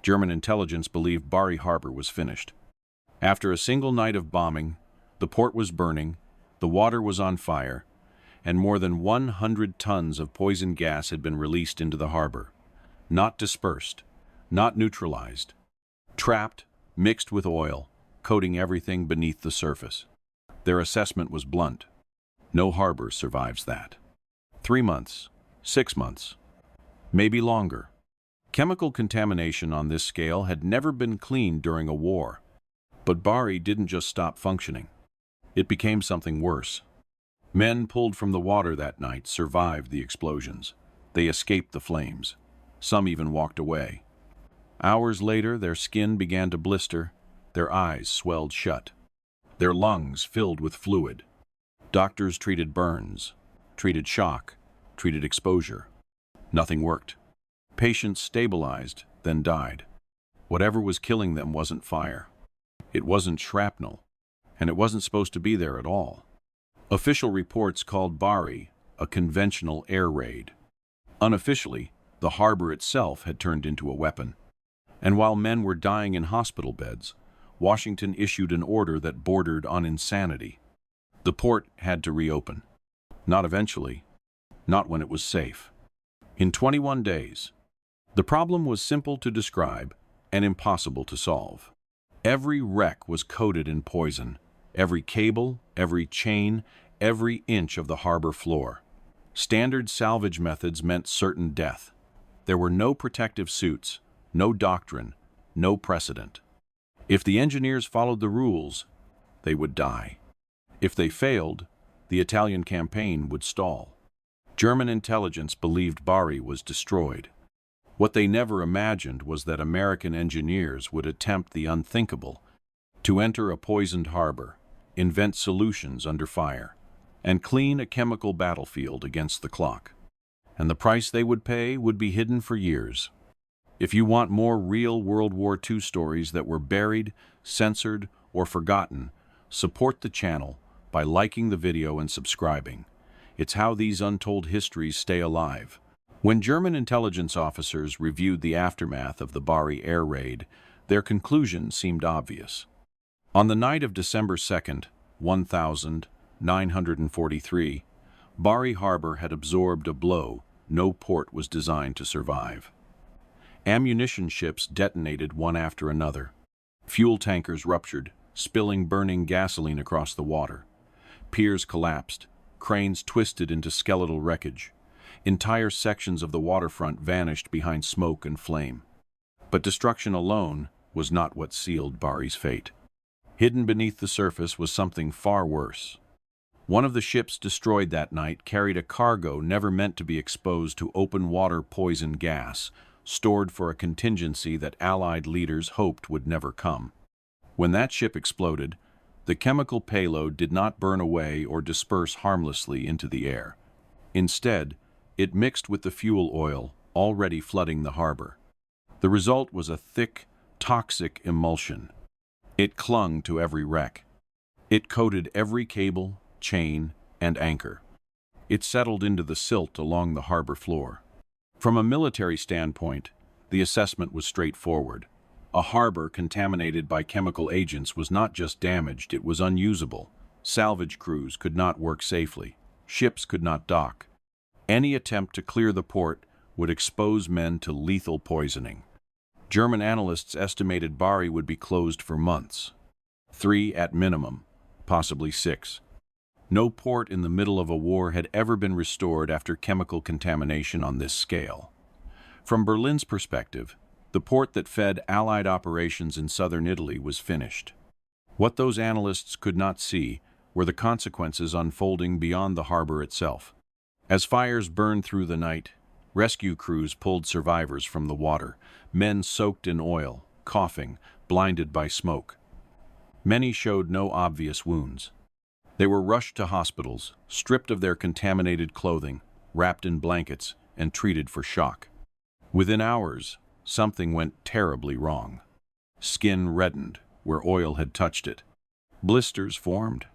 German intelligence believed Bari Harbor was finished. After a single night of bombing, the port was burning, the water was on fire, and more than 100 tons of poison gas had been released into the harbor. Not dispersed, not neutralized. Trapped, mixed with oil, coating everything beneath the surface. Their assessment was blunt. No harbor survives that. 3 months, 6 months, maybe longer. Chemical contamination on this scale had never been cleaned during a war. But Bari didn't just stop functioning. It became something worse. Men pulled from the water that night survived the explosions. They escaped the flames. Some even walked away. Hours later, their skin began to blister, their eyes swelled shut, their lungs filled with fluid. Doctors treated burns, treated shock, treated exposure. Nothing worked. Patients stabilized, then died. Whatever was killing them wasn't fire. It wasn't shrapnel, and it wasn't supposed to be there at all. Official reports called Bari a conventional air raid. Unofficially, the harbor itself had turned into a weapon. And while men were dying in hospital beds, Washington issued an order that bordered on insanity. The port had to reopen. Not eventually, not when it was safe. In 21 days. The problem was simple to describe and impossible to solve. Every wreck was coated in poison. Every cable, every chain, every inch of the harbor floor. Standard salvage methods meant certain death. There were no protective suits, no doctrine, no precedent. If the engineers followed the rules, they would die. If they failed, the Italian campaign would stall. German intelligence believed Bari was destroyed. What they never imagined was that American engineers would attempt the unthinkable, to enter a poisoned harbor, invent solutions under fire, and clean a chemical battlefield against the clock. And the price they would pay would be hidden for years. If you want more real World War II stories that were buried, censored, or forgotten, support the channel by liking the video and subscribing. It's how these untold histories stay alive. When German intelligence officers reviewed the aftermath of the Bari air raid, their conclusion seemed obvious. On the night of December 2nd, 1943, Bari Harbor had absorbed a blow no port was designed to survive. Ammunition ships detonated one after another. Fuel tankers ruptured, spilling burning gasoline across the water. Piers collapsed, cranes twisted into skeletal wreckage. Entire sections of the waterfront vanished behind smoke and flame. But destruction alone was not what sealed Bari's fate. Hidden beneath the surface was something far worse. One of the ships destroyed that night carried a cargo never meant to be exposed to open water poison gas, stored for a contingency that Allied leaders hoped would never come. When that ship exploded, the chemical payload did not burn away or disperse harmlessly into the air. Instead, it mixed with the fuel oil already flooding the harbor. The result was a thick, toxic emulsion. It clung to every wreck. It coated every cable, chain, and anchor. It settled into the silt along the harbor floor. From a military standpoint, the assessment was straightforward. A harbor contaminated by chemical agents was not just damaged, it was unusable. Salvage crews could not work safely. Ships could not dock. Any attempt to clear the port would expose men to lethal poisoning. German analysts estimated Bari would be closed for months. 3 at minimum, possibly 6. No port in the middle of a war had ever been restored after chemical contamination on this scale. From Berlin's perspective, the port that fed Allied operations in southern Italy was finished. What those analysts could not see were the consequences unfolding beyond the harbor itself. As fires burned through the night, rescue crews pulled survivors from the water, men soaked in oil, coughing, blinded by smoke. Many showed no obvious wounds. They were rushed to hospitals, stripped of their contaminated clothing, wrapped in blankets, and treated for shock. Within hours, something went terribly wrong. Skin reddened where oil had touched it. Blisters formed,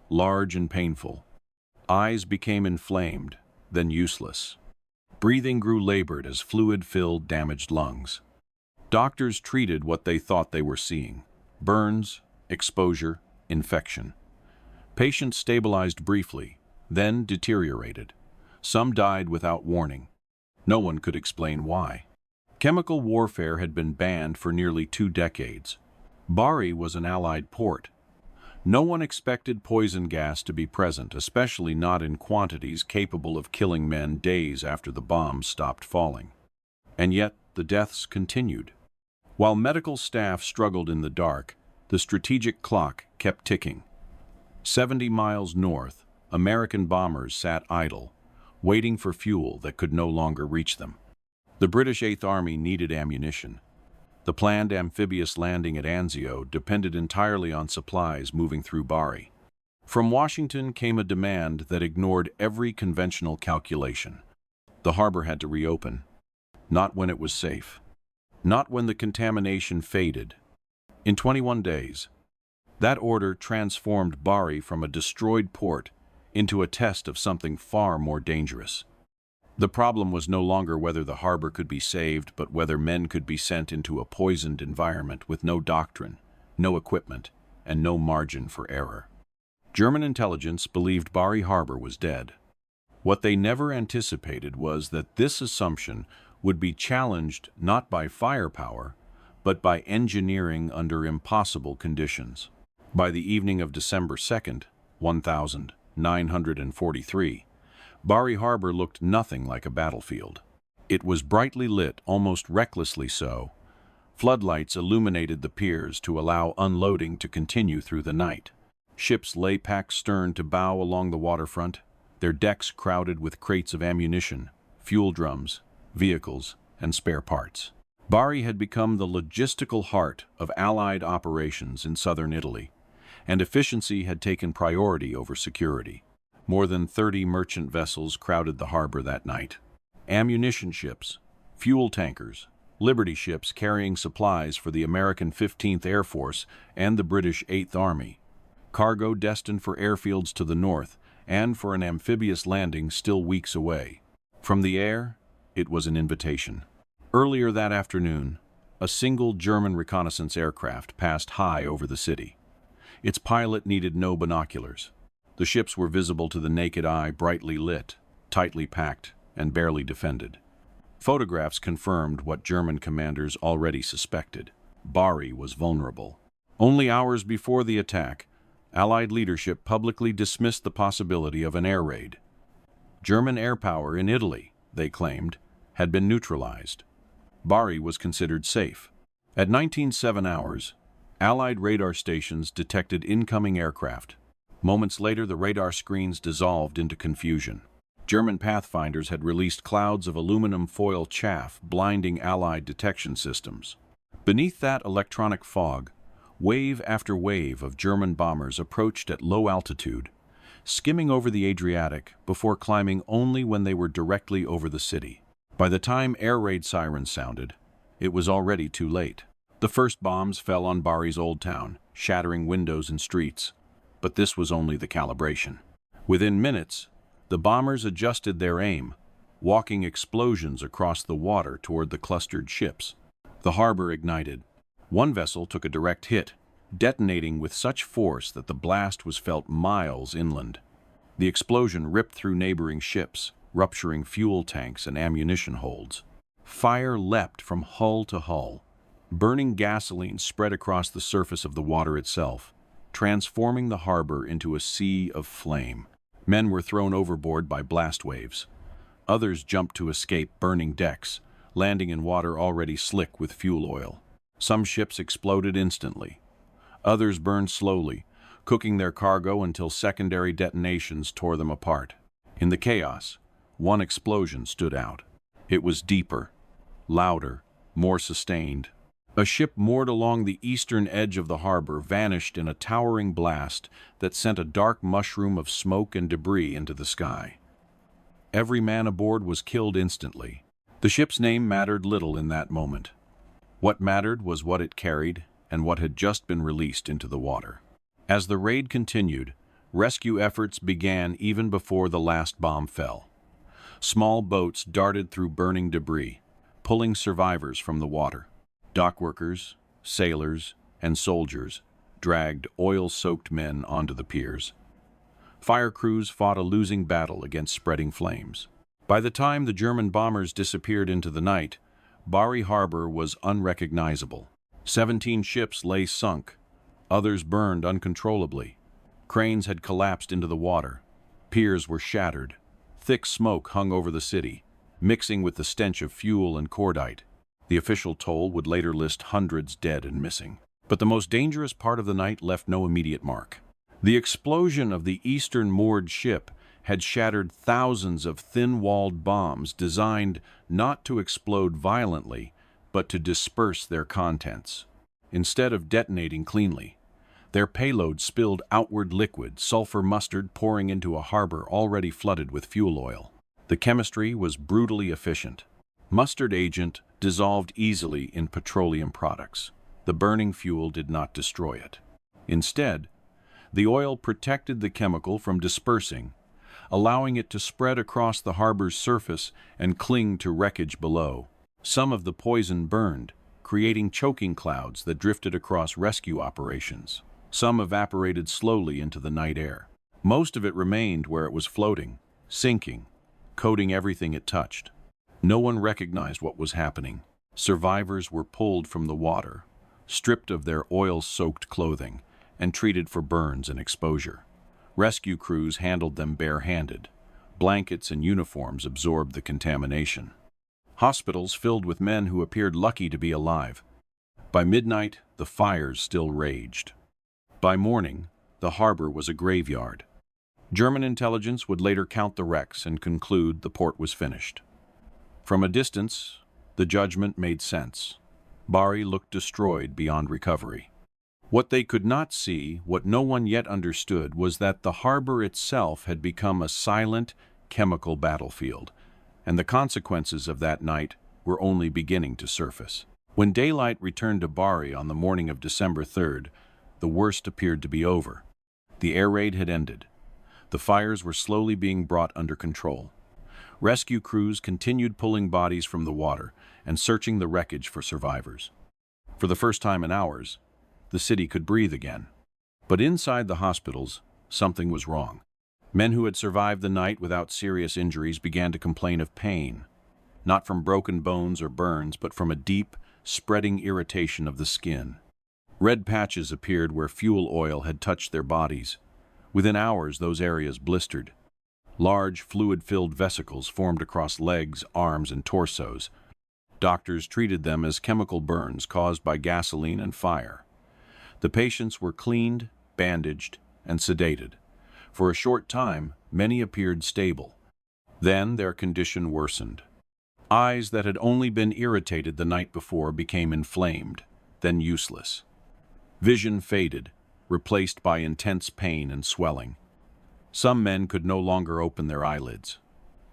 large and painful. Eyes became inflamed, then useless. Breathing grew labored as fluid filled damaged lungs. Doctors treated what they thought they were seeing: burns, exposure, infection. Patients stabilized briefly, then deteriorated. Some died without warning. No one could explain why. Chemical warfare had been banned for nearly 2 decades. Bari was an Allied port. No one expected poison gas to be present, especially not in quantities capable of killing men days after the bombs stopped falling. And yet, the deaths continued. While medical staff struggled in the dark, the strategic clock kept ticking. 70 miles north, American bombers sat idle, waiting for fuel that could no longer reach them. The British Eighth Army needed ammunition. The planned amphibious landing at Anzio depended entirely on supplies moving through Bari. From Washington came a demand that ignored every conventional calculation. The harbor had to reopen. Not when it was safe. Not when the contamination faded. In 21 days. That order transformed Bari from a destroyed port into a test of something far more dangerous. The problem was no longer whether the harbor could be saved, but whether men could be sent into a poisoned environment with no doctrine, no equipment, and no margin for error. German intelligence believed Bari Harbor was dead. What they never anticipated was that this assumption would be challenged not by firepower, but by engineering under impossible conditions. By the evening of December 2nd, 1943, Bari Harbor looked nothing like a battlefield. It was brightly lit, almost recklessly so. Floodlights illuminated the piers to allow unloading to continue through the night. Ships lay packed stern to bow along the waterfront, their decks crowded with crates of ammunition, fuel drums, vehicles, and spare parts. Bari had become the logistical heart of Allied operations in southern Italy, and efficiency had taken priority over security. More than 30 merchant vessels crowded the harbor that night. Ammunition ships, fuel tankers, Liberty ships carrying supplies for the American 15th Air Force and the British 8th Army, cargo destined for airfields to the north and for an amphibious landing still weeks away. From the air, it was an invitation. Earlier that afternoon, a single German reconnaissance aircraft passed high over the city. Its pilot needed no binoculars. The ships were visible to the naked eye, brightly lit, tightly packed, and barely defended. Photographs confirmed what German commanders already suspected. Bari was vulnerable. Only hours before the attack, Allied leadership publicly dismissed the possibility of an air raid. German air power in Italy, they claimed, had been neutralized. Bari was considered safe. At 19:07 hours, Allied radar stations detected incoming aircraft. Moments later, the radar screens dissolved into confusion. German pathfinders had released clouds of aluminum foil chaff, blinding Allied detection systems. Beneath that electronic fog, wave after wave of German bombers approached at low altitude, skimming over the Adriatic before climbing only when they were directly over the city. By the time air raid sirens sounded, it was already too late. The first bombs fell on Bari's old town, shattering windows and streets. But this was only the calibration. Within minutes, the bombers adjusted their aim, walking explosions across the water toward the clustered ships. The harbor ignited. One vessel took a direct hit, detonating with such force that the blast was felt miles inland. The explosion ripped through neighboring ships, rupturing fuel tanks and ammunition holds. Fire leapt from hull to hull. Burning gasoline spread across the surface of the water itself, transforming the harbor into a sea of flame. Men were thrown overboard by blast waves. Others jumped to escape burning decks, landing in water already slick with fuel oil. Some ships exploded instantly. Others burned slowly, cooking their cargo until secondary detonations tore them apart. In the chaos, one explosion stood out. It was deeper, louder, more sustained. A ship moored along the eastern edge of the harbor vanished in a towering blast that sent a dark mushroom of smoke and debris into the sky. Every man aboard was killed instantly. The ship's name mattered little in that moment. What mattered was what it carried and what had just been released into the water. As the raid continued, rescue efforts began even before the last bomb fell. Small boats darted through burning debris, pulling survivors from the water. Dockworkers, sailors, and soldiers dragged oil-soaked men onto the piers. Fire crews fought a losing battle against spreading flames. By the time the German bombers disappeared into the night, Bari Harbor was unrecognizable. 17 ships lay sunk. Others burned uncontrollably. Cranes had collapsed into the water. Piers were shattered. Thick smoke hung over the city, mixing with the stench of fuel and cordite. The official toll would later list hundreds dead and missing. But the most dangerous part of the night left no immediate mark. The explosion of the eastern moored ship had shattered thousands of thin-walled bombs designed not to explode violently, but to disperse their contents. Instead of detonating cleanly, their payload spilled outward liquid, sulfur mustard pouring into a harbor already flooded with fuel oil. The chemistry was brutally efficient. Mustard agent dissolved easily in petroleum products. The burning fuel did not destroy it. Instead, the oil protected the chemical from dispersing, allowing it to spread across the harbor's surface and cling to wreckage below. Some of the poison burned, creating choking clouds that drifted across rescue operations. Some evaporated slowly into the night air. Most of it remained where it was floating, sinking, coating everything it touched. No one recognized what was happening. Survivors were pulled from the water, stripped of their oil-soaked clothing, and treated for burns and exposure. Rescue crews handled them bare-handed. Blankets and uniforms absorbed the contamination. Hospitals filled with men who appeared lucky to be alive. By midnight, the fires still raged. By morning, the harbor was a graveyard. German intelligence would later count the wrecks and conclude the port was finished. From a distance, the judgment made sense. Bari looked destroyed beyond recovery. What they could not see, what no one yet understood, was that the harbor itself had become a silent, chemical battlefield, and the consequences of that night were only beginning to surface. When daylight returned to Bari on the morning of December 3rd, the worst appeared to be over. The air raid had ended. The fires were slowly being brought under control. Rescue crews continued pulling bodies from the water and searching the wreckage for survivors. For the first time in hours, the city could breathe again. But inside the hospitals, something was wrong. Men who had survived the night without serious injuries began to complain of pain, not from broken bones or burns, but from a deep, spreading irritation of the skin. Red patches appeared where fuel oil had touched their bodies. Within hours, those areas blistered. Large, fluid-filled vesicles formed across legs, arms, and torsos. Doctors treated them as chemical burns caused by gasoline and fire. The patients were cleaned, bandaged, and sedated. For a short time, many appeared stable. Then their condition worsened. Eyes that had only been irritated the night before became inflamed, then useless. Vision faded, replaced by intense pain and swelling. Some men could no longer open their eyelids.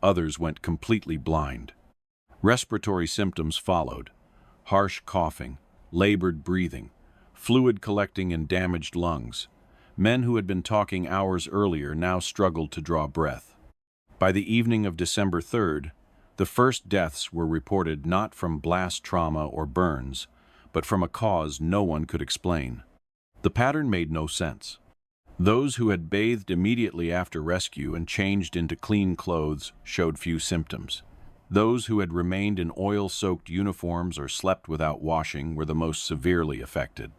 Others went completely blind. Respiratory symptoms followed: harsh coughing, labored breathing, fluid collecting in damaged lungs. Men who had been talking hours earlier now struggled to draw breath. By the evening of December 3rd, the first deaths were reported not from blast trauma or burns, but from a cause no one could explain. The pattern made no sense. Those who had bathed immediately after rescue and changed into clean clothes showed few symptoms. Those who had remained in oil-soaked uniforms or slept without washing were the most severely affected.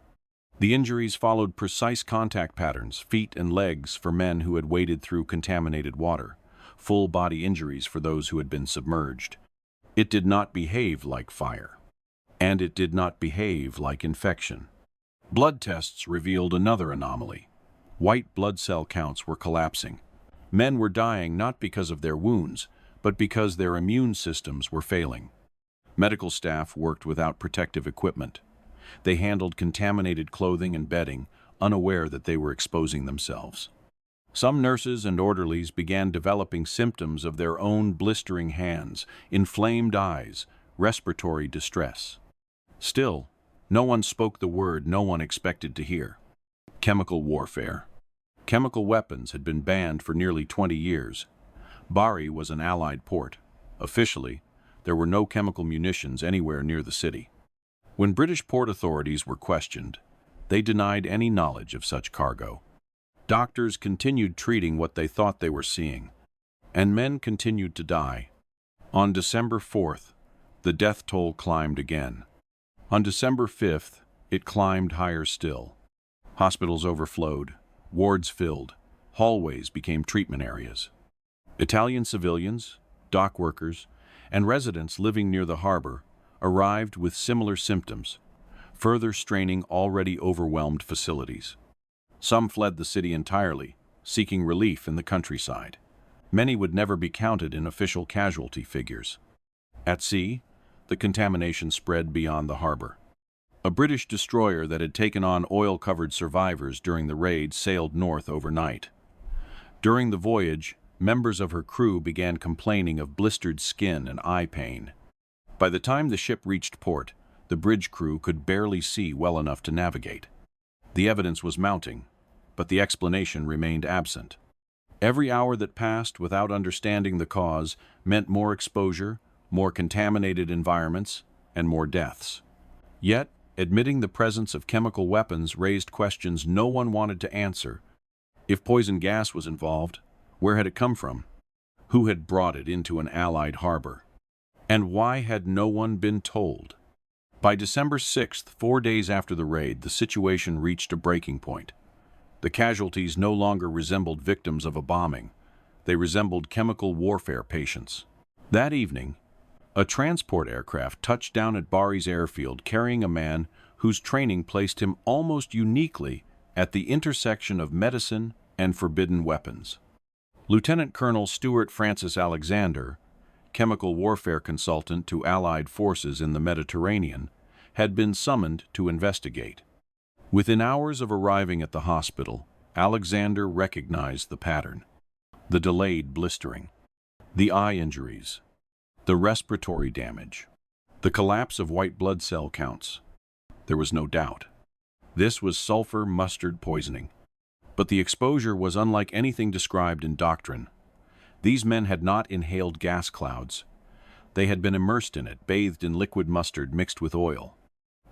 The injuries followed precise contact patterns, feet and legs for men who had waded through contaminated water, full-body injuries for those who had been submerged. It did not behave like fire, and it did not behave like infection. Blood tests revealed another anomaly. White blood cell counts were collapsing. Men were dying not because of their wounds, but because their immune systems were failing. Medical staff worked without protective equipment. They handled contaminated clothing and bedding, unaware that they were exposing themselves. Some nurses and orderlies began developing symptoms of their own: blistering hands, inflamed eyes, respiratory distress. Still, no one spoke the word no one expected to hear: chemical warfare. Chemical weapons had been banned for nearly 20 years. Bari was an Allied port. Officially, there were no chemical munitions anywhere near the city. When British port authorities were questioned, they denied any knowledge of such cargo. Doctors continued treating what they thought they were seeing, and men continued to die. On December 4th, the death toll climbed again. On December 5th, it climbed higher still. Hospitals overflowed, wards filled, hallways became treatment areas. Italian civilians, dock workers, and residents living near the harbor arrived with similar symptoms, further straining already overwhelmed facilities. Some fled the city entirely, seeking relief in the countryside. Many would never be counted in official casualty figures. At sea, the contamination spread beyond the harbor. A British destroyer that had taken on oil-covered survivors during the raid sailed north overnight. During the voyage, members of her crew began complaining of blistered skin and eye pain. By the time the ship reached port, the bridge crew could barely see well enough to navigate. The evidence was mounting, but the explanation remained absent. Every hour that passed without understanding the cause meant more exposure, more contaminated environments, and more deaths. Yet, admitting the presence of chemical weapons raised questions no one wanted to answer. If poison gas was involved, where had it come from? Who had brought it into an Allied harbor? And why had no one been told? By December 6th, 4 days after the raid, the situation reached a breaking point. The casualties no longer resembled victims of a bombing. They resembled chemical warfare patients. That evening, a transport aircraft touched down at Bari's airfield carrying a man whose training placed him almost uniquely at the intersection of medicine and forbidden weapons. Lieutenant Colonel Stuart Francis Alexander, chemical warfare consultant to Allied forces in the Mediterranean, had been summoned to investigate. Within hours of arriving at the hospital, Alexander recognized the pattern. The delayed blistering, the eye injuries, the respiratory damage, the collapse of white blood cell counts. There was no doubt. This was sulfur mustard poisoning. But the exposure was unlike anything described in Doctrine. These men had not inhaled gas clouds. They had been immersed in it, bathed in liquid mustard mixed with oil.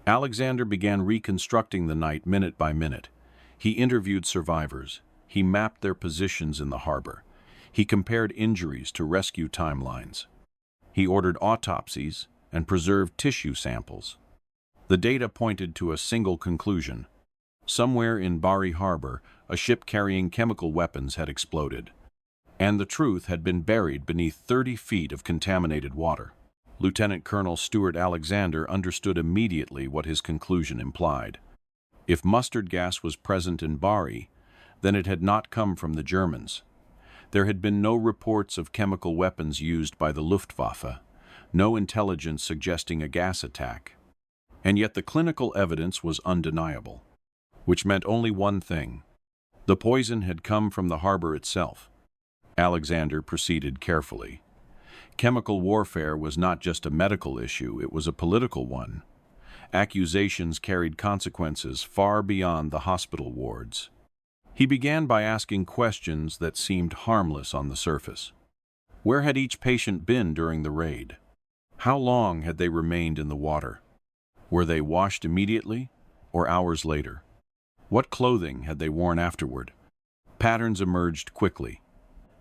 Alexander began reconstructing the night minute by minute. He interviewed survivors. He mapped their positions in the harbor. He compared injuries to rescue timelines. He ordered autopsies and preserved tissue samples. The data pointed to a single conclusion. Somewhere in Bari Harbor, a ship carrying chemical weapons had exploded, and the truth had been buried beneath 30 feet of contaminated water. Lieutenant Colonel Stuart Alexander understood immediately what his conclusion implied. If mustard gas was present in Bari, then it had not come from the Germans. There had been no reports of chemical weapons used by the Luftwaffe, no intelligence suggesting a gas attack. And yet the clinical evidence was undeniable, which meant only one thing. The poison had come from the harbor itself. Alexander proceeded carefully. Chemical warfare was not just a medical issue, it was a political one. Accusations carried consequences far beyond the hospital wards. He began by asking questions that seemed harmless on the surface. Where had each patient been during the raid? How long had they remained in the water? Were they washed immediately or hours later? What clothing had they worn afterward? Patterns emerged quickly.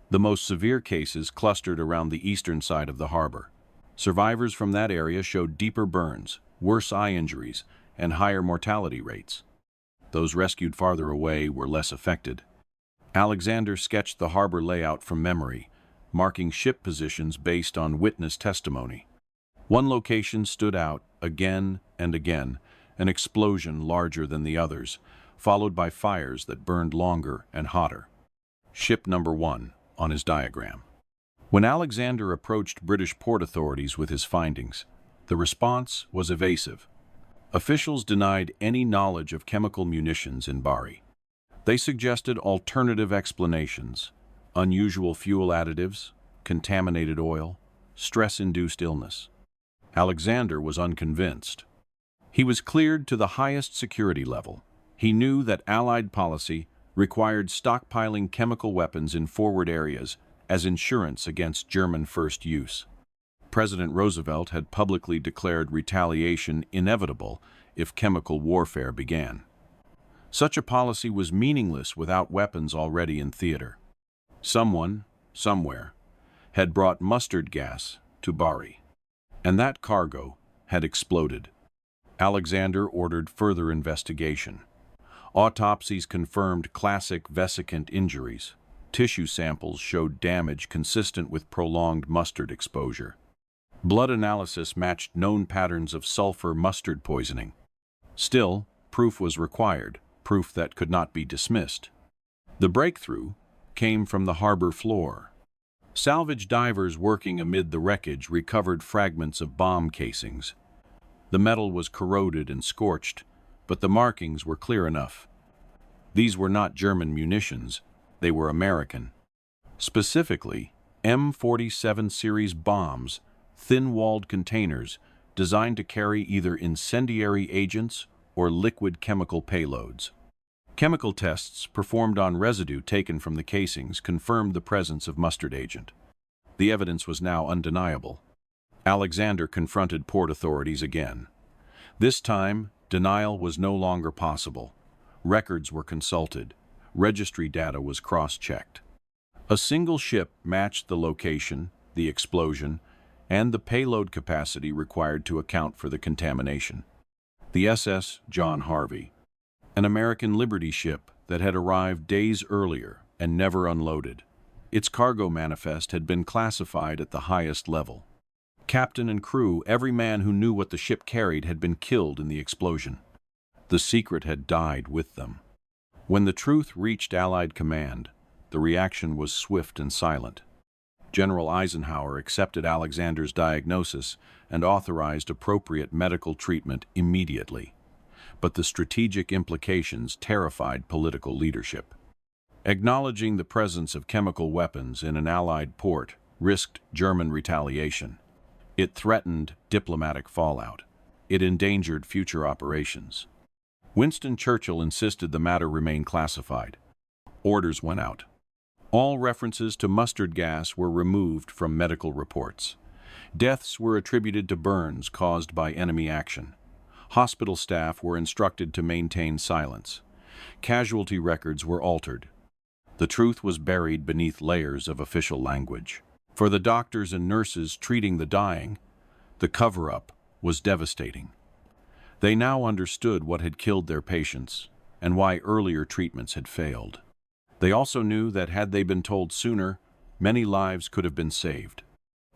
The most severe cases clustered around the eastern side of the harbor. Survivors from that area showed deeper burns, worse eye injuries, and higher mortality rates. Those rescued farther away were less affected. Alexander sketched the harbor layout from memory, marking ship positions based on witness testimony. One location stood out again and again, an explosion larger than the others, followed by fires that burned longer and hotter. Ship number 1 on his diagram. When Alexander approached British port authorities with his findings, the response was evasive. Officials denied any knowledge of chemical munitions in Bari. They suggested alternative explanations: unusual fuel additives, contaminated oil, stress-induced illness. Alexander was unconvinced. He was cleared to the highest security level. He knew that Allied policy required stockpiling chemical weapons in forward areas as insurance against German first use. President Roosevelt had publicly declared retaliation inevitable if chemical warfare began. Such a policy was meaningless without weapons already in theater. Someone, somewhere, had brought mustard gas to Bari, and that cargo had exploded. Alexander ordered further investigation. Autopsies confirmed classic vesicant injuries. Tissue samples showed damage consistent with prolonged mustard exposure. Blood analysis matched known patterns of sulfur mustard poisoning. Still, proof was required, proof that could not be dismissed. The breakthrough came from the harbor floor. Salvage divers working amid the wreckage recovered fragments of bomb casings. The metal was corroded and scorched, but the markings were clear enough. These were not German munitions, they were American. Specifically, M47 series bombs, thin-walled containers designed to carry either incendiary agents or liquid chemical payloads. Chemical tests performed on residue taken from the casings confirmed the presence of mustard agent. The evidence was now undeniable. Alexander confronted port authorities again. This time, denial was no longer possible. Records were consulted. Registry data was cross-checked. A single ship matched the location, the explosion, and the payload capacity required to account for the contamination. The SS John Harvey, an American Liberty ship that had arrived days earlier and never unloaded. Its cargo manifest had been classified at the highest level. Captain and crew, every man who knew what the ship carried, had been killed in the explosion. The secret had died with them. When the truth reached Allied command, the reaction was swift and silent. General Eisenhower accepted Alexander's diagnosis and authorized appropriate medical treatment immediately. But the strategic implications terrified political leadership. Acknowledging the presence of chemical weapons in an Allied port risked German retaliation. It threatened diplomatic fallout. It endangered future operations. Winston Churchill insisted the matter remain classified. Orders went out. All references to mustard gas were removed from medical reports. Deaths were attributed to burns caused by enemy action. Hospital staff were instructed to maintain silence. Casualty records were altered. The truth was buried beneath layers of official language. For the doctors and nurses treating the dying, the cover-up was devastating. They now understood what had killed their patients and why earlier treatments had failed. They also knew that had they been told sooner, many lives could have been saved.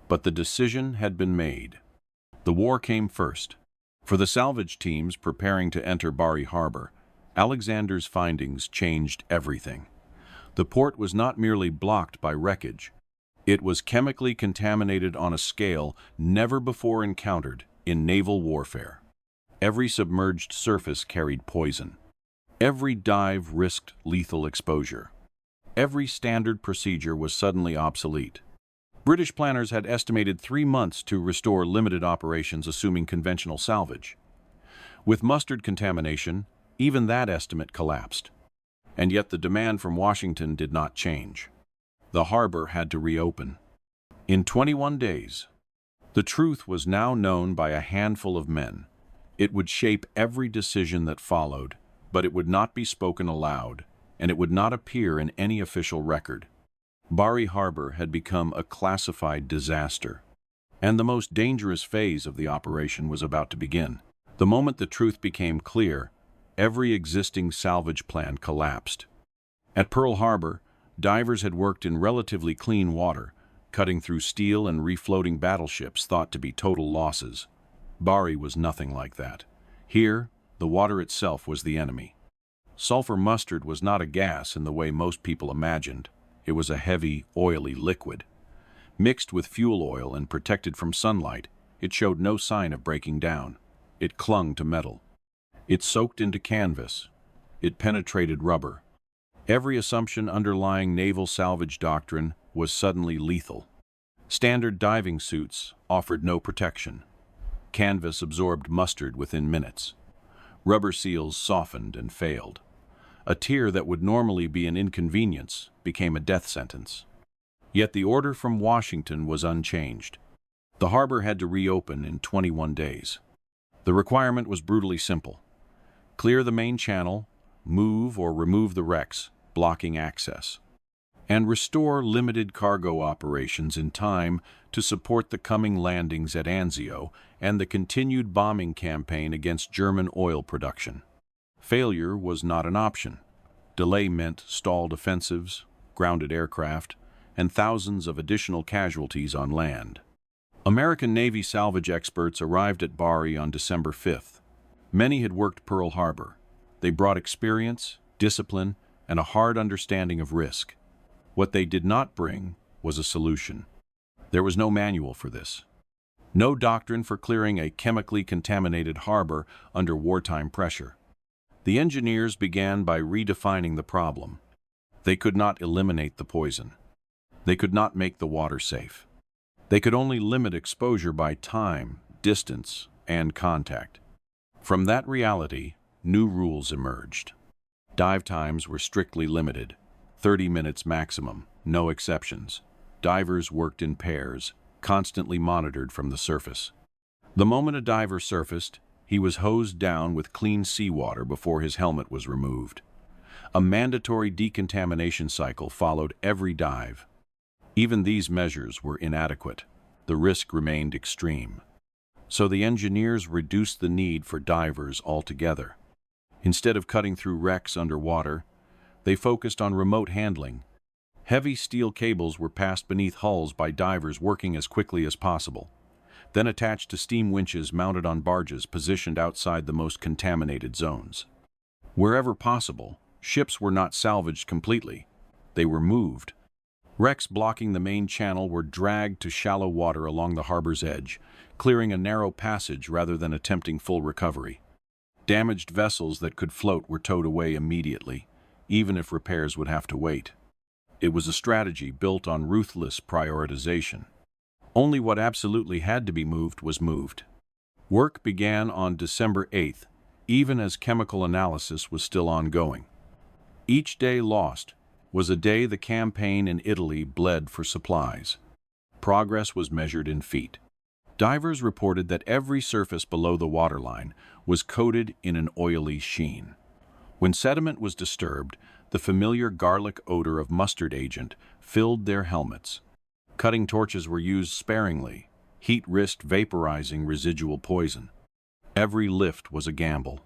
But the decision had been made. The war came first. For the salvage teams preparing to enter Bari Harbor, Alexander's findings changed everything. The port was not merely blocked by wreckage. It was chemically contaminated on a scale never before encountered in naval warfare. Every submerged surface carried poison. Every dive risked lethal exposure. Every standard procedure was suddenly obsolete. British planners had estimated 3 months to restore limited operations assuming conventional salvage. With mustard contamination, even that estimate collapsed. And yet the demand from Washington did not change. The harbor had to reopen. In 21 days, the truth was now known by a handful of men. It would shape every decision that followed, but it would not be spoken aloud, and it would not appear in any official record. Bari Harbor had become a classified disaster, and the most dangerous phase of the operation was about to begin. The moment the truth became clear, every existing salvage plan collapsed. At Pearl Harbor, divers had worked in relatively clean water, cutting through steel and refloating battleships thought to be total losses. Bari was nothing like that. Here, the water itself was the enemy. Sulfur mustard was not a gas in the way most people imagined. It was a heavy, oily liquid. Mixed with fuel oil and protected from sunlight, it showed no sign of breaking down. It clung to metal. It soaked into canvas. It penetrated rubber. Every assumption underlying naval salvage doctrine was suddenly lethal. Standard diving suits offered no protection. Canvas absorbed mustard within minutes. Rubber seals softened and failed. A tear that would normally be an inconvenience became a death sentence. Yet the order from Washington was unchanged. The harbor had to reopen in 21 days. The requirement was brutally simple: clear the main channel, move or remove the wrecks, blocking access, and restore limited cargo operations in time to support the coming landings at Anzio and the continued bombing campaign against German oil production. Failure was not an option. Delay meant stalled offensives, grounded aircraft, and thousands of additional casualties on land. American Navy salvage experts arrived at Bari on December 5th. Many had worked Pearl Harbor. They brought experience, discipline, and a hard understanding of risk. What they did not bring was a solution. There was no manual for this. No doctrine for clearing a chemically contaminated harbor under wartime pressure. The engineers began by redefining the problem. They could not eliminate the poison. They could not make the water safe. They could only limit exposure by time, distance, and contact. From that reality, new rules emerged. Dive times were strictly limited, 30 minutes maximum, no exceptions. Divers worked in pairs, constantly monitored from the surface. The moment a diver surfaced, he was hosed down with clean seawater before his helmet was removed. A mandatory decontamination cycle followed every dive. Even these measures were inadequate. The risk remained extreme. So the engineers reduced the need for divers altogether. Instead of cutting through wrecks underwater, they focused on remote handling. Heavy steel cables were passed beneath hulls by divers working as quickly as possible, then attached to steam winches mounted on barges positioned outside the most contaminated zones. Wherever possible, ships were not salvaged completely. They were moved. Wrecks blocking the main channel were dragged to shallow water along the harbor's edge, clearing a narrow passage rather than attempting full recovery. Damaged vessels that could float were towed away immediately, even if repairs would have to wait. It was a strategy built on ruthless prioritization. Only what absolutely had to be moved was moved. Work began on December 8th, even as chemical analysis was still ongoing. Each day lost was a day the campaign in Italy bled for supplies. Progress was measured in feet. Divers reported that every surface below the waterline was coated in an oily sheen. When sediment was disturbed, the familiar garlic odor of mustard agent filled their helmets. Cutting torches were used sparingly. Heat risked vaporizing residual poison. Every lift was a gamble.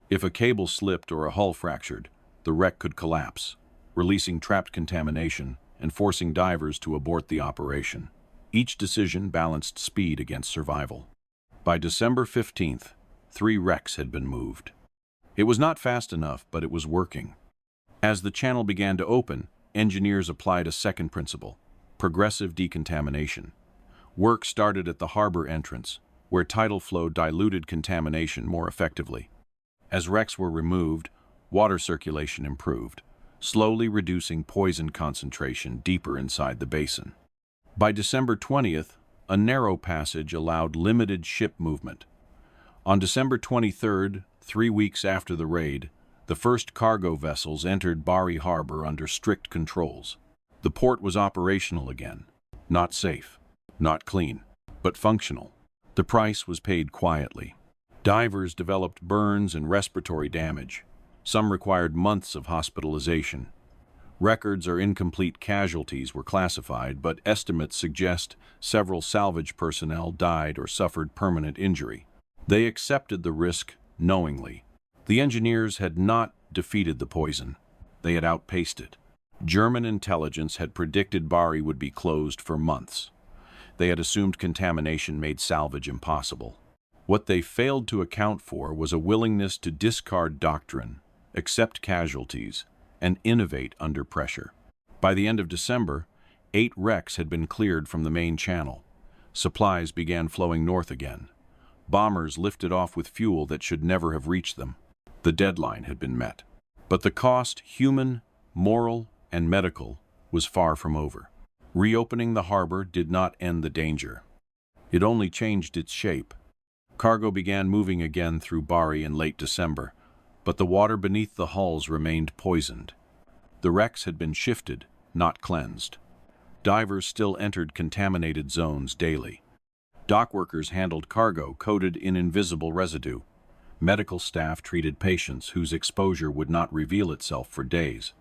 If a cable slipped or a hull fractured, the wreck could collapse, releasing trapped contamination and forcing divers to abort the operation. Each decision balanced speed against survival. By December 15th, 3 wrecks had been moved. It was not fast enough, but it was working. As the channel began to open, engineers applied a second principle: progressive decontamination. Work started at the harbor entrance, where tidal flow diluted contamination more effectively. As wrecks were removed, water circulation improved, slowly reducing poison concentration deeper inside the basin. By December 20th, a narrow passage allowed limited ship movement. On December 23rd, 3 weeks after the raid, the first cargo vessels entered Bari Harbor under strict controls. The port was operational again. Not safe, not clean, but functional. The price was paid quietly. Divers developed burns and respiratory damage. Some required months of hospitalization. Records or incomplete casualties were classified, but estimates suggest several salvage personnel died or suffered permanent injury. They accepted the risk knowingly. The engineers had not defeated the poison. They had outpaced it. German intelligence had predicted Bari would be closed for months. They had assumed contamination made salvage impossible. What they failed to account for was a willingness to discard doctrine, accept casualties, and innovate under pressure. By the end of December, 8 wrecks had been cleared from the main channel. Supplies began flowing north again. Bombers lifted off with fuel that should never have reached them. The deadline had been met. But the cost, human, moral, and medical, was far from over. Reopening the harbor did not end the danger. It only changed its shape. Cargo began moving again through Bari in late December, but the water beneath the hulls remained poisoned. The wrecks had been shifted, not cleansed. Divers still entered contaminated zones daily. Dock workers handled cargo coated in invisible residue. Medical staff treated patients whose exposure would not reveal itself for days.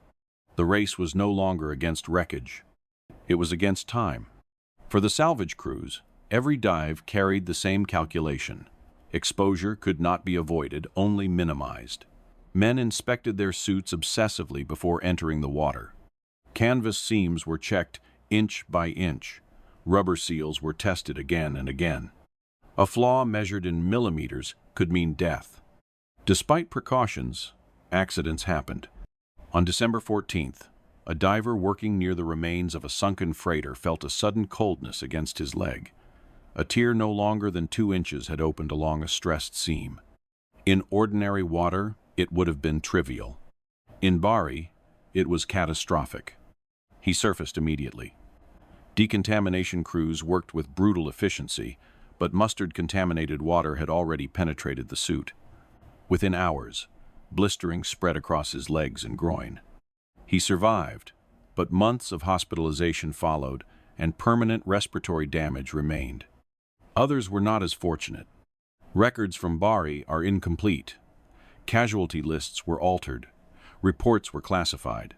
The race was no longer against wreckage. It was against time. For the salvage crews, every dive carried the same calculation. Exposure could not be avoided, only minimized. Men inspected their suits obsessively before entering the water. Canvas seams were checked inch by inch. Rubber seals were tested again and again. A flaw measured in millimeters could mean death. Despite precautions, accidents happened. On December 14th, a diver working near the remains of a sunken freighter felt a sudden coldness against his leg. A tear no longer than 2 inches had opened along a stressed seam. In ordinary water, it would have been trivial. In Bari, it was catastrophic. He surfaced immediately. Decontamination crews worked with brutal efficiency, but mustard-contaminated water had already penetrated the suit. Within hours, blistering spread across his legs and groin. He survived, but months of hospitalization followed, and permanent respiratory damage remained. Others were not as fortunate. Records from Bari are incomplete. Casualty lists were altered. Reports were classified.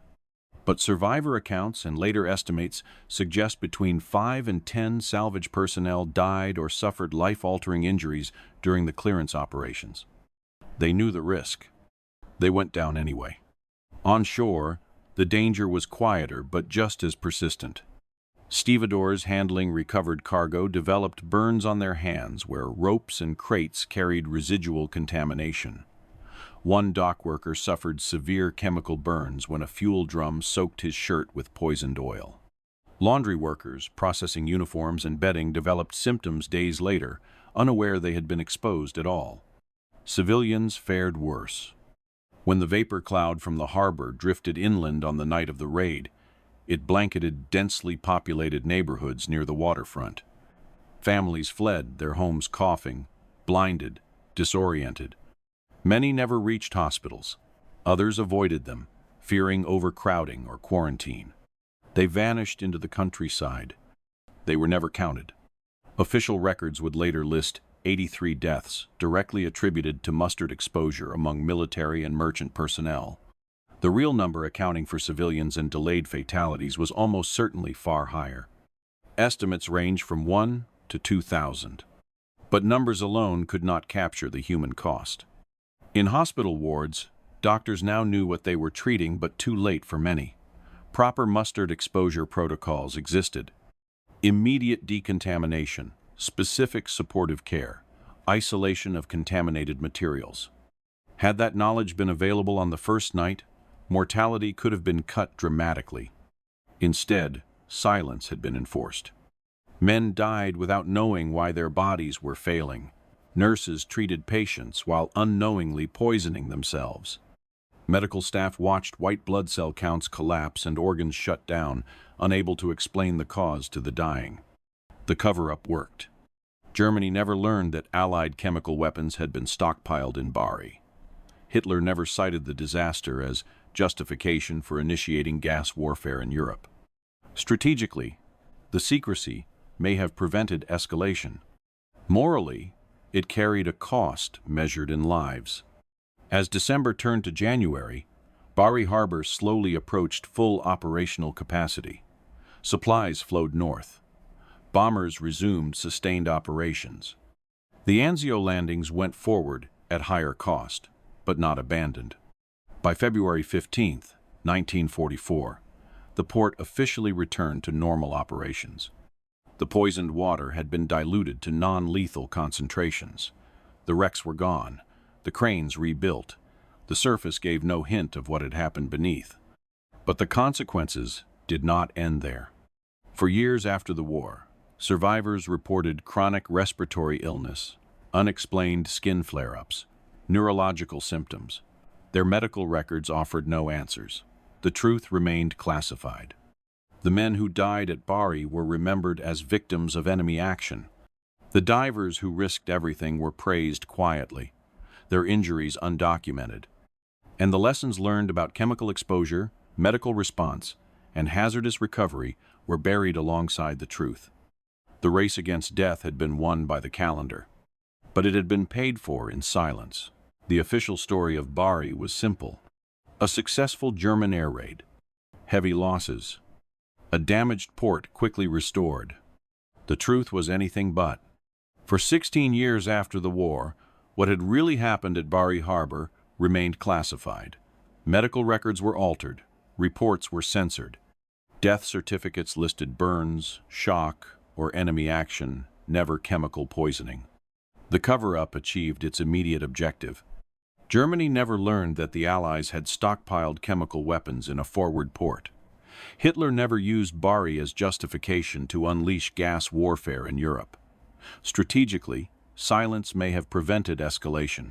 But survivor accounts and later estimates suggest between 5 and 10 salvage personnel died or suffered life-altering injuries during the clearance operations. They knew the risk. They went down anyway. On shore, the danger was quieter but just as persistent. Stevedores handling recovered cargo developed burns on their hands where ropes and crates carried residual contamination. One dock worker suffered severe chemical burns when a fuel drum soaked his shirt with poisoned oil. Laundry workers processing uniforms and bedding developed symptoms days later, unaware they had been exposed at all. Civilians fared worse. When the vapor cloud from the harbor drifted inland on the night of the raid, it blanketed densely populated neighborhoods near the waterfront. Families fled, their homes coughing, blinded, disoriented. Many never reached hospitals. Others avoided them, fearing overcrowding or quarantine. They vanished into the countryside. They were never counted. Official records would later list 83 deaths directly attributed to mustard exposure among military and merchant personnel. The real number accounting for civilians and delayed fatalities was almost certainly far higher. Estimates range from 1 to 2,000. But numbers alone could not capture the human cost. In hospital wards, doctors now knew what they were treating, but too late for many. Proper mustard exposure protocols existed. Immediate decontamination, specific supportive care, isolation of contaminated materials. Had that knowledge been available on the first night, mortality could have been cut dramatically. Instead, silence had been enforced. Men died without knowing why their bodies were failing. Nurses treated patients while unknowingly poisoning themselves. Medical staff watched white blood cell counts collapse and organs shut down, unable to explain the cause to the dying. The cover-up worked. Germany never learned that Allied chemical weapons had been stockpiled in Bari. Hitler never cited the disaster as justification for initiating gas warfare in Europe. Strategically, the secrecy may have prevented escalation. Morally, it carried a cost measured in lives. As December turned to January, Bari Harbor slowly approached full operational capacity. Supplies flowed north. Bombers resumed sustained operations. The Anzio landings went forward at higher cost, but not abandoned. By February 15, 1944, the port officially returned to normal operations. The poisoned water had been diluted to non-lethal concentrations. The wrecks were gone, the cranes rebuilt. The surface gave no hint of what had happened beneath. But the consequences did not end there. For years after the war, survivors reported chronic respiratory illness, unexplained skin flare-ups, neurological symptoms. Their medical records offered no answers. The truth remained classified. The men who died at Bari were remembered as victims of enemy action. The divers who risked everything were praised quietly, their injuries undocumented. And the lessons learned about chemical exposure, medical response, and hazardous recovery were buried alongside the truth. The race against death had been won by the calendar, but it had been paid for in silence. The official story of Bari was simple: a successful German air raid, heavy losses, a damaged port quickly restored. The truth was anything but. For 16 years after the war, what had really happened at Bari Harbor remained classified. Medical records were altered, reports were censored. Death certificates listed burns, shock, or enemy action, never chemical poisoning. The cover-up achieved its immediate objective. Germany never learned that the Allies had stockpiled chemical weapons in a forward port. Hitler never used Bari as justification to unleash gas warfare in Europe. Strategically, silence may have prevented escalation.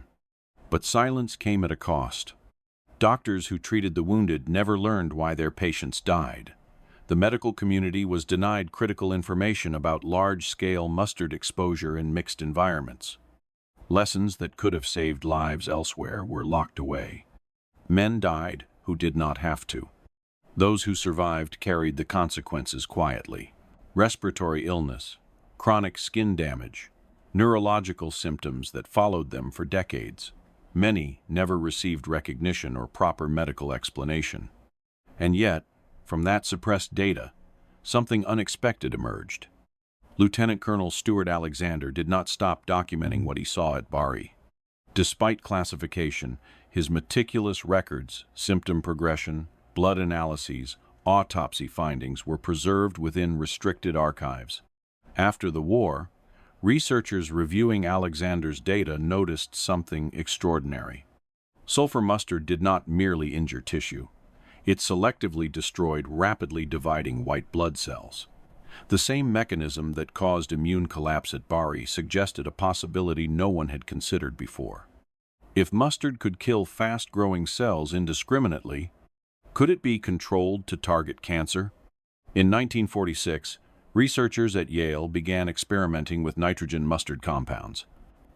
But silence came at a cost. Doctors who treated the wounded never learned why their patients died. The medical community was denied critical information about large-scale mustard exposure in mixed environments. Lessons that could have saved lives elsewhere were locked away. Men died who did not have to. Those who survived carried the consequences quietly. Respiratory illness, chronic skin damage, neurological symptoms that followed them for decades. Many never received recognition or proper medical explanation. And yet, from that suppressed data, something unexpected emerged. Lieutenant Colonel Stuart Alexander did not stop documenting what he saw at Bari. Despite classification, his meticulous records, symptom progression, blood analyses, autopsy findings were preserved within restricted archives. After the war, researchers reviewing Alexander's data noticed something extraordinary. Sulfur mustard did not merely injure tissue. It selectively destroyed rapidly dividing white blood cells. The same mechanism that caused immune collapse at Bari suggested a possibility no one had considered before. If mustard could kill fast-growing cells indiscriminately, could it be controlled to target cancer? In 1946, researchers at Yale began experimenting with nitrogen mustard compounds.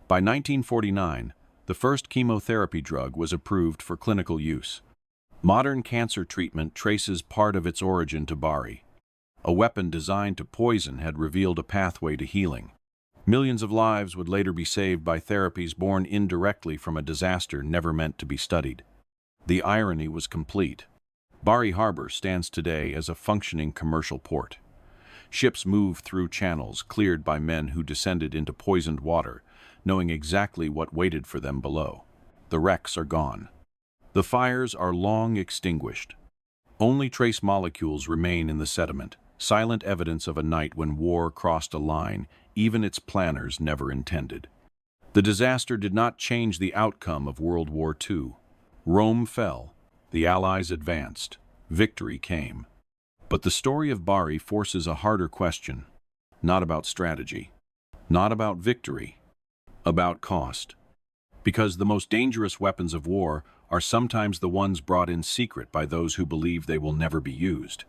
By 1949, the first chemotherapy drug was approved for clinical use. Modern cancer treatment traces part of its origin to Bari. A weapon designed to poison had revealed a pathway to healing. Millions of lives would later be saved by therapies born indirectly from a disaster never meant to be studied. The irony was complete. Bari Harbor stands today as a functioning commercial port. Ships move through channels cleared by men who descended into poisoned water, knowing exactly what waited for them below. The wrecks are gone. The fires are long extinguished. Only trace molecules remain in the sediment, silent evidence of a night when war crossed a line even its planners never intended. The disaster did not change the outcome of World War II. Rome fell. The Allies advanced. Victory came. But the story of Bari forces a harder question. Not about strategy. Not about victory. About cost. Because the most dangerous weapons of war are sometimes the ones brought in secret by those who believe they will never be used.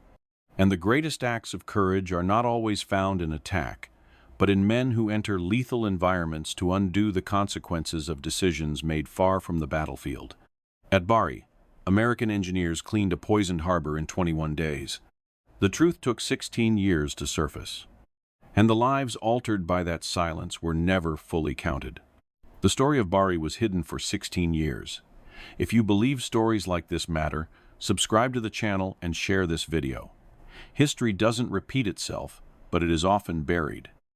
And the greatest acts of courage are not always found in attack, but in men who enter lethal environments to undo the consequences of decisions made far from the battlefield. At Bari, American engineers cleaned a poisoned harbor in 21 days. The truth took 16 years to surface. And the lives altered by that silence were never fully counted. The story of Bari was hidden for 16 years. If you believe stories like this matter, subscribe to the channel and share this video. History doesn't repeat itself, but it is often buried.